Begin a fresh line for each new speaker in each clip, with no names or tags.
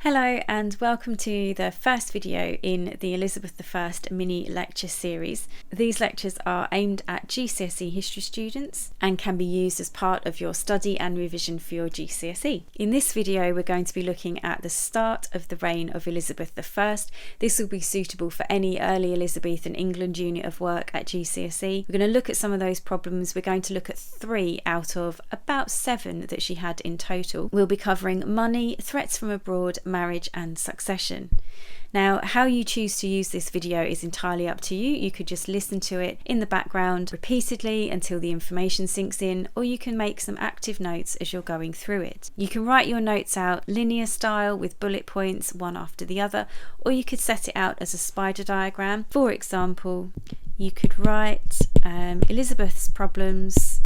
Hello and welcome to the first video in the Elizabeth I mini lecture series. These lectures are aimed at GCSE history students and can be used as part of your study and revision for your GCSE. In this video we're going to be looking at the start of the reign of Elizabeth I. This will be suitable for any early Elizabethan England unit of work at GCSE. We're going to look at some of those problems. We're going to look at 3 out of about 7 that she had in total. We'll be covering money, threats from abroad, marriage and succession. Now, how you choose to use this video is entirely up to you. You could just listen to it in the background repeatedly until the information sinks in, or you can make some active notes as you're going through it. You can write your notes out linear style with bullet points one after the other, or you could set it out as a spider diagram. For example, you could write Elizabeth's problems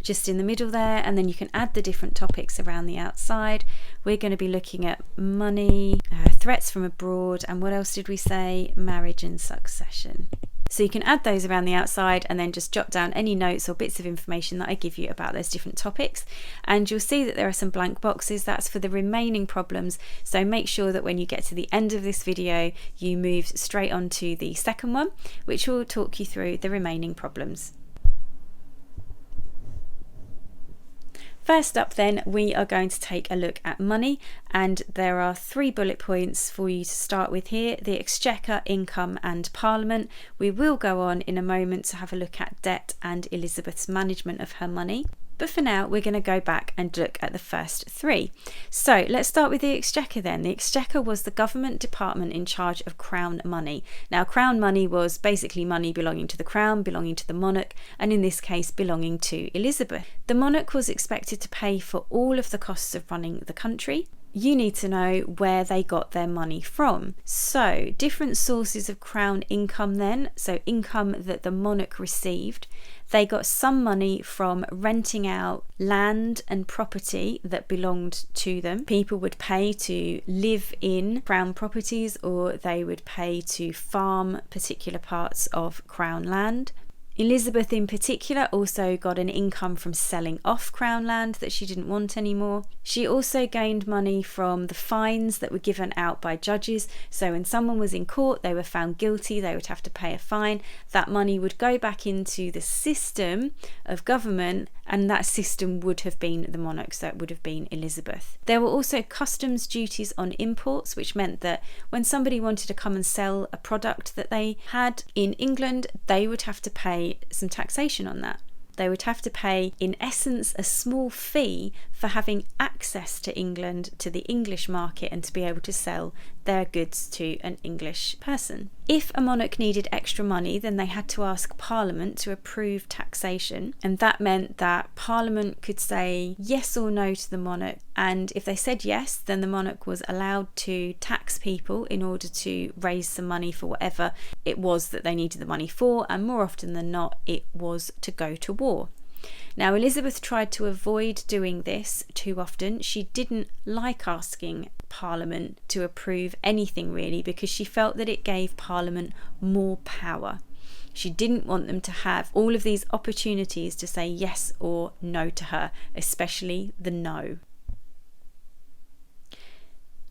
just in the middle there, and then you can add the different topics around the outside. We're going to be looking at money, threats from abroad, and what else did we say? Marriage and succession. So you can add those around the outside and then just jot down any notes or bits of information that I give you about those different topics. And you'll see that there are some blank boxes. That's for the remaining problems. So make sure that when you get to the end of this video, you move straight on to the second one, which will talk you through the remaining problems. First up then, we are going to take a look at money, and there are 3 bullet points for you to start with here: the Exchequer, income and Parliament. We will go on in a moment to have a look at debt and Elizabeth's management of her money. But for now, we're going to go back and look at the first 3. So let's start with the Exchequer then. The Exchequer was the government department in charge of crown money. Now, crown money was basically money belonging to the crown, belonging to the monarch, and in this case, belonging to Elizabeth. The monarch was expected to pay for all of the costs of running the country. You need to know where they got their money from. So different sources of crown income then, so income that the monarch received. They got some money from renting out land and property that belonged to them. People would pay to live in crown properties, or they would pay to farm particular parts of crown land. Elizabeth in particular also got an income from selling off crown land that she didn't want anymore. She also gained money from the fines that were given out by judges. So when someone was in court, they were found guilty, they would have to pay a fine. That money would go back into the system of government, and that system would have been the monarch, so it would have been Elizabeth. There were also customs duties on imports, which meant that when somebody wanted to come and sell a product that they had in England, they would have to pay some taxation on that. They would have to pay, in essence, a small fee for having access to England, to the English market, and to be able to sell their goods to an English person. If a monarch needed extra money, then they had to ask Parliament to approve taxation, and that meant that Parliament could say yes or no to the monarch, and if they said yes, then the monarch was allowed to tax people in order to raise some money for whatever it was that they needed the money for, and more often than not, it was to go to war. Now, Elizabeth tried to avoid doing this too often. She didn't like asking Parliament to approve anything really, because she felt that it gave Parliament more power. She didn't want them to have all of these opportunities to say yes or no to her, especially the no.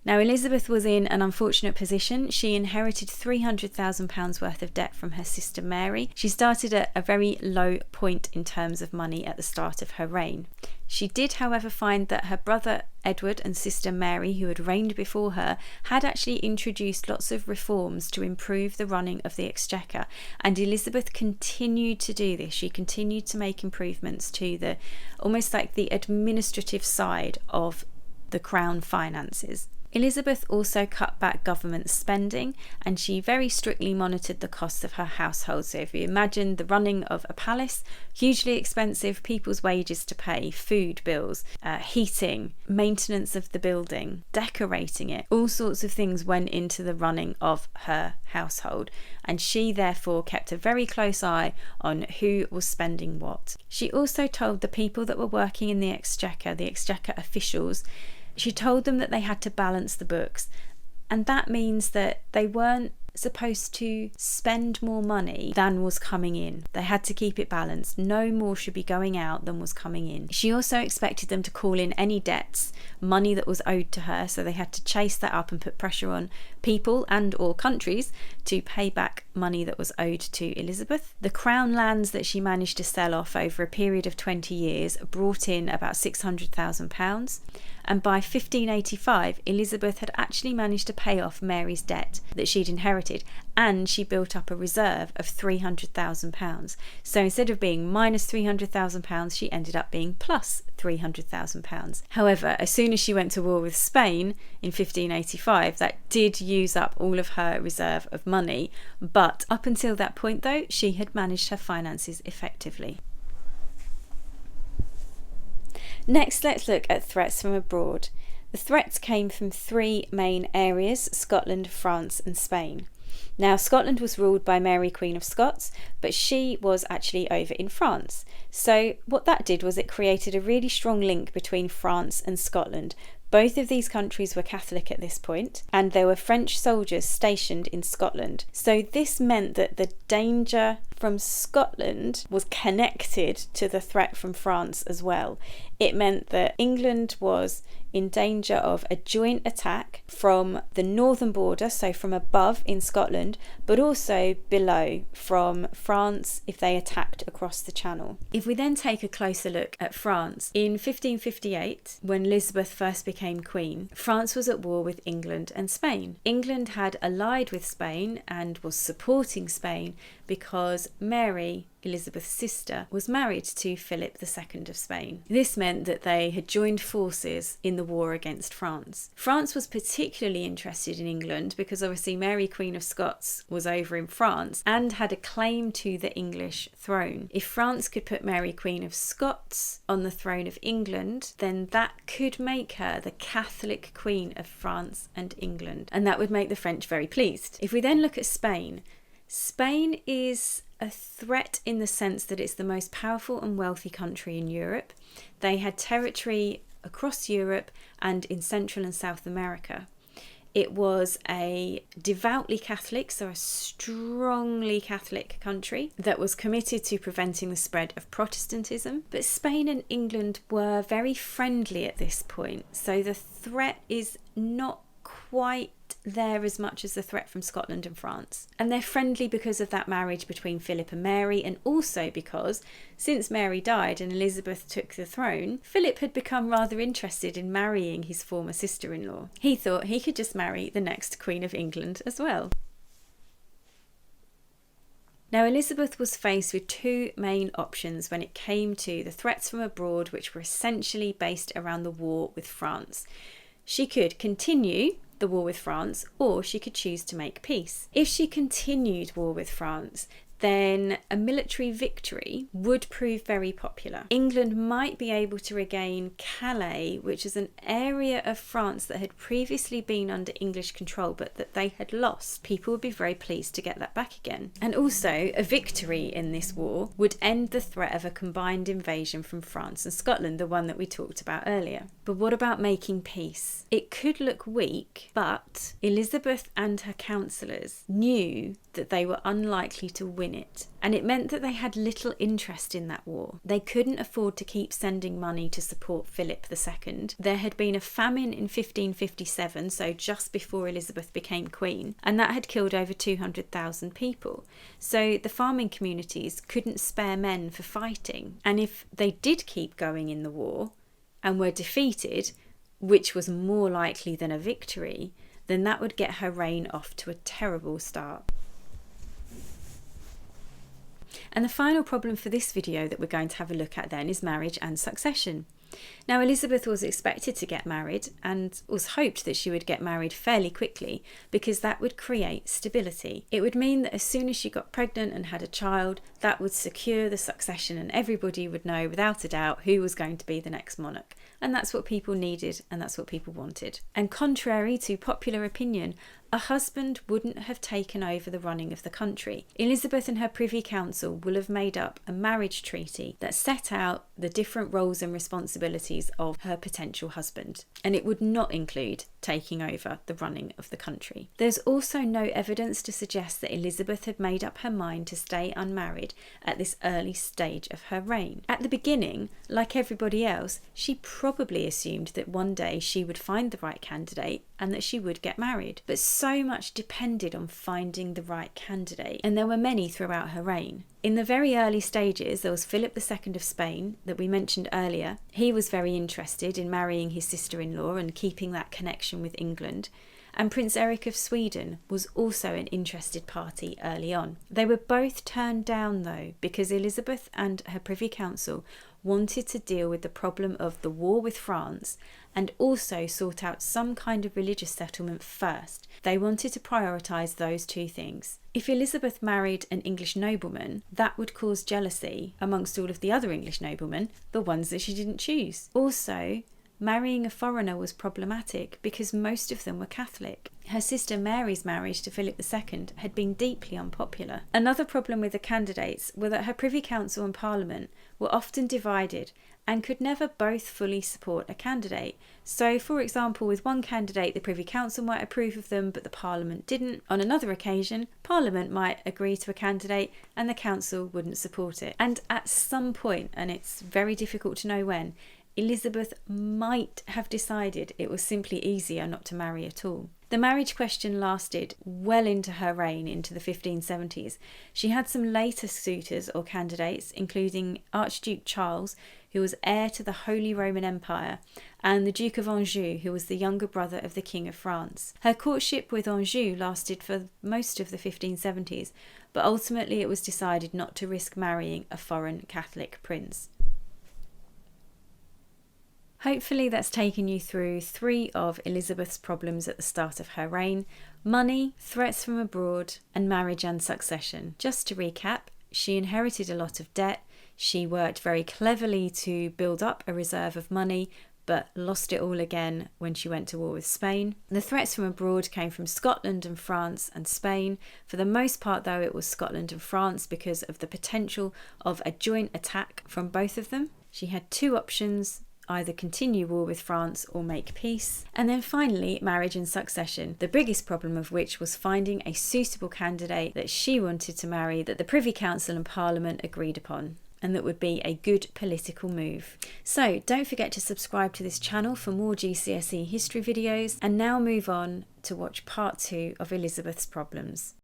Now, Elizabeth was in an unfortunate position. She inherited £300,000 worth of debt from her sister Mary. She started at a very low point in terms of money at the start of her reign. She did, however, find that her brother Edward and sister Mary, who had reigned before her, had actually introduced lots of reforms to improve the running of the Exchequer, and Elizabeth continued to do this. She continued to make improvements to the almost like the administrative side of the crown finances. Elizabeth also cut back government spending, and she very strictly monitored the costs of her household. So if you imagine the running of a palace, hugely expensive, people's wages to pay, food bills, heating, maintenance of the building, decorating it, all sorts of things went into the running of her household, and she therefore kept a very close eye on who was spending what. She also told the people that were working in the Exchequer officials, she told them that they had to balance the books, and that means that they weren't supposed to spend more money than was coming in. They had to keep it balanced. No more should be going out than was coming in. She also expected them to call in any debts, money that was owed to her, so they had to chase that up and put pressure on people and or countries to pay back money that was owed to Elizabeth. The crown lands that she managed to sell off over a period of 20 years brought in about £600,000, and by 1585 Elizabeth had actually managed to pay off Mary's debt that she'd inherited, and she built up a reserve of £300,000. So instead of being minus £300,000, she ended up being plus £300,000. However, as soon as she went to war with Spain in 1585, that did use up all of her reserve of money, but up until that point though, she had managed her finances effectively. Next, let's look at threats from abroad. The threats came from three main areas: Scotland, France and Spain. Now, Scotland was ruled by Mary, Queen of Scots, but she was actually over in France. So what that did was it created a really strong link between France and Scotland. Both of these countries were Catholic at this point, and there were French soldiers stationed in Scotland. So this meant that the danger from Scotland was connected to the threat from France as well. It meant that England was in danger of a joint attack from the northern border, so from above in Scotland, but also below from France if they attacked across the Channel. If we then take a closer look at France, in 1558, when Elizabeth first became queen, France was at war with England and Spain. England had allied with Spain and was supporting Spain because Mary, Elizabeth's sister, was married to Philip II of Spain. This meant that they had joined forces in the war against France. France was particularly interested in England because obviously Mary, Queen of Scots, was over in France and had a claim to the English throne. If France could put Mary, Queen of Scots, on the throne of England, then that could make her the Catholic Queen of France and England, and that would make the French very pleased. If we then look at Spain, Spain is a threat in the sense that it's the most powerful and wealthy country in Europe. They had territory across Europe and in Central and South America. It was a devoutly Catholic, so a strongly Catholic country that was committed to preventing the spread of Protestantism. But Spain and England were very friendly at this point, so the threat is not quite there as much as the threat from Scotland and France. And they're friendly because of that marriage between Philip and Mary, and also because since Mary died and Elizabeth took the throne, Philip had become rather interested in marrying his former sister-in-law. He thought he could just marry the next Queen of England as well. Now, Elizabeth was faced with two main options when it came to the threats from abroad, which were essentially based around the war with France. She could continue the war with France, or she could choose to make peace. If she continued war with France, then a military victory would prove very popular. England might be able to regain Calais, which is an area of France that had previously been under English control but that they had lost. People would be very pleased to get that back again. And also, a victory in this war would end the threat of a combined invasion from France and Scotland, the one that we talked about earlier. But what about making peace? It could look weak, but Elizabeth and her councillors knew that they were unlikely to win it, and it meant that they had little interest in that war. They couldn't afford to keep sending money to support Philip II. There had been a famine in 1557, so just before Elizabeth became queen, and that had killed over 200,000 people. So the farming communities couldn't spare men for fighting, and if they did keep going in the war and were defeated, which was more likely than a victory, then that would get her reign off to a terrible start. And the final problem for this video that we're going to have a look at then is marriage and succession. Now, Elizabeth was expected to get married and was hoped that she would get married fairly quickly because that would create stability. It would mean that as soon as she got pregnant and had a child, that would secure the succession and everybody would know without a doubt who was going to be the next monarch. And that's what people needed and that's what people wanted. And contrary to popular opinion, a husband wouldn't have taken over the running of the country. Elizabeth and her Privy Council will have made up a marriage treaty that set out the different roles and responsibilities of her potential husband, and it would not include taking over the running of the country. There's also no evidence to suggest that Elizabeth had made up her mind to stay unmarried at this early stage of her reign. At the beginning, like everybody else, she probably assumed that one day she would find the right candidate and that she would get married. But so much depended on finding the right candidate, and there were many throughout her reign. In the very early stages, there was Philip II of Spain that we mentioned earlier. He was very interested in marrying his sister-in-law and keeping that connection with England. And Prince Eric of Sweden was also an interested party early on. They were both turned down though, because Elizabeth and her Privy Council wanted to deal with the problem of the war with France and also sort out some kind of religious settlement first. They wanted to prioritise those two things. If Elizabeth married an English nobleman, that would cause jealousy amongst all of the other English noblemen, the ones that she didn't choose. Also, marrying a foreigner was problematic because most of them were Catholic. Her sister Mary's marriage to Philip II had been deeply unpopular. Another problem with the candidates were that her Privy Council and Parliament were often divided and could never both fully support a candidate. So, for example, with one candidate the Privy Council might approve of them but the Parliament didn't. On another occasion, Parliament might agree to a candidate and the Council wouldn't support it. And at some point, and it's very difficult to know when, Elizabeth might have decided it was simply easier not to marry at all. The marriage question lasted well into her reign, into the 1570s. She had some later suitors or candidates, including Archduke Charles, who was heir to the Holy Roman Empire, and the Duke of Anjou, who was the younger brother of the King of France. Her courtship with Anjou lasted for most of the 1570s, but ultimately it was decided not to risk marrying a foreign Catholic prince. Hopefully that's taken you through 3 of Elizabeth's problems at the start of her reign: money, threats from abroad, and marriage and succession. Just to recap, she inherited a lot of debt. She worked very cleverly to build up a reserve of money, but lost it all again when she went to war with Spain. The threats from abroad came from Scotland and France and Spain. For the most part, though, it was Scotland and France because of the potential of a joint attack from both of them. She had 2 options: either continue war with France or make peace. And then finally, marriage and succession, the biggest problem of which was finding a suitable candidate that she wanted to marry, that the Privy Council and Parliament agreed upon, and that would be a good political move. So don't forget to subscribe to this channel for more GCSE history videos, and now move on to watch part 2 of Elizabeth's problems.